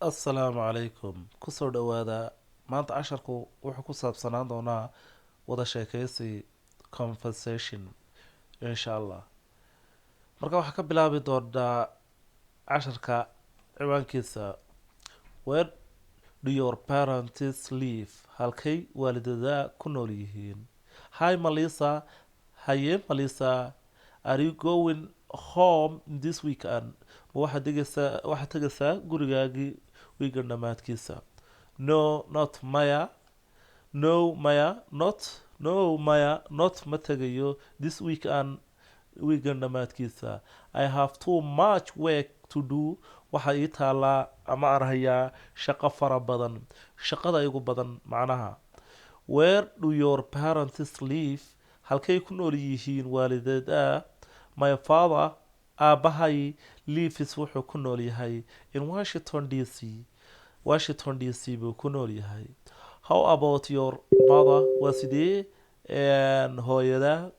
Assalaamu calaykum. Kusoo dhawaada. Maanta casharku wuxuu ku saabsanaan doonaa wada sheekaysi conversation insha Allah. Marka waxaa ka bilaabi doonaa casharka ciwaankiisa Where do your parents live? Halkay waalidada ku nool yihiin? Hi Melissa. Haye Melissa. Are you going home this weekend? Ma waxaad tegaysaa gurigaagii weekend dhamaadkiisa? No, not Maya. No Maya, not ma tegayo this weekend dhamaadkiisa. I have too much work to do. Waxa ii taalaa ama aan hayaa shaqo fara badan. Shaqada igu badan macnaha. Where do your parents live? Halkay ku nool yihiin waalidada? My father, aabahay, lives wuxuu ku nool yahay in Washington DC. Washington DC buu ku nool yahay. How about your mother? Waa sidee hooyada?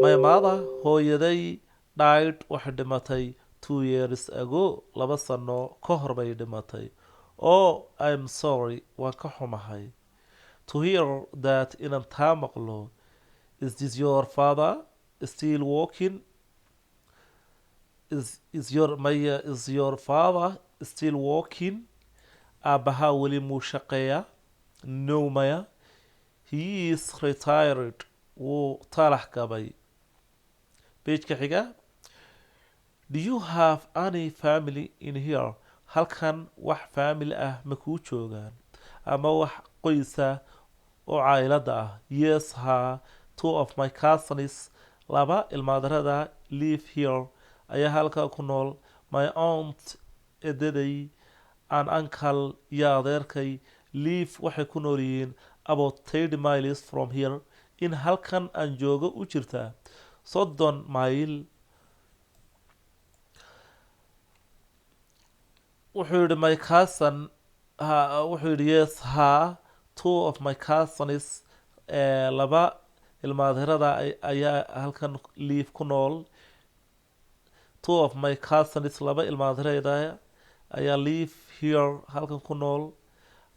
My mother, hooyaday, died waxay dhimatay 2 years ago. 2 sano ka hor bay dhimatay. Oh, I'm sorry. Waan ka xumahay. To hear that inaan taa maqlo. Is this your father still walking? Is your father still walking? Aabaha weli muu shaqeeyaa? No Maya. He is retired. Wuu talax gabay. Page-ka xiga. Do you have any family in here? Halkan wax family ah ma kuu joogaan? Ama wax qoysa oo cailada ah? Yes, ha. 2 of my cousins, laba ilmaadarada, live here. Ayaa halkaa ku nool. My aunt, edaday, and uncle iyo adeerkay, live waxay ku nool yihiin about 30 miles from here. In halkan aan joogo u jirta 30 mayl. Wuxuu yidhi my cousin, wuxuu yidhi yes, ha. 2 of my cousins, laba ilmaadirada ayaa halkan live ku nool. 2 of my cousins, laba ilmaadirada ayaa live here halkan ku nool.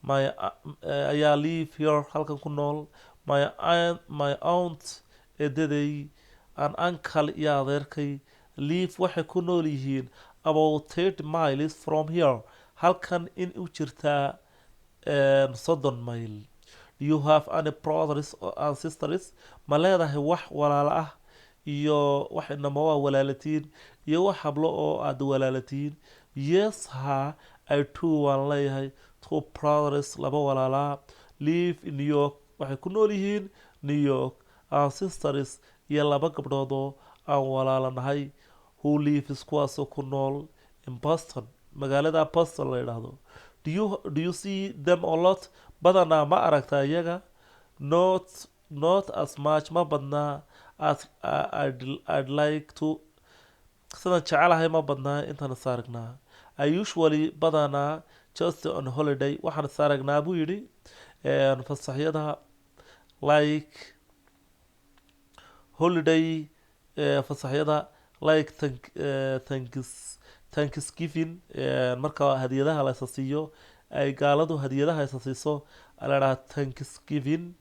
Ayaa live here halkan ku nool. My aunt, edaday, and uncle iyo adeerkay, live waxay ku nool yihiin about 30 miles from here. Halkan in u jirtaa 30 mayl. Do you have any brothers and sisters? Ma leedahay wax walaalo ah iyo wax inama waa walaalatiin iyo wax hablo oo aad walaalatiin? Yes, ha. I too waan leeyahay 2 brothers, laba walaalaa, live in New York. Waxay ku nool yihiin New York. And sisters iyo laba gabdhoodoo aan walaalanahay who lives kuwaasoo ku nool in Boston. Magaalada Boston la yidhaahdo. Do you see them a lot? Badanaa ma aragtaa iyaga? Not as much, ma badnaa as I'd like to. Sidaan jecelahay ma badnaa intaan is aragnaa. I usually badanaa just on holiday. Waxaan is aragnaa buu yidhi fasaxyada like holiday, fasaxyada like Thanksgiving, marka hadiyadaha la siiyo ay gaaladu hadiyadaha isa siiso la dhahaa Thanksgiving,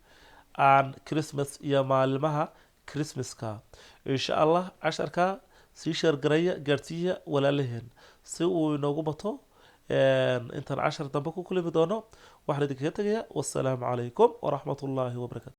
and Christmas iyo maalmaha Christmaska. Insha Allah casharka sii share garaya gaarsiiya walaalaheen si uu inoogu bato. Intaan cashar dambe ku kulmi doono waxaan idinkaga tegayaa wassalaamu calaykum waraxmatullaahi wabarakaatu.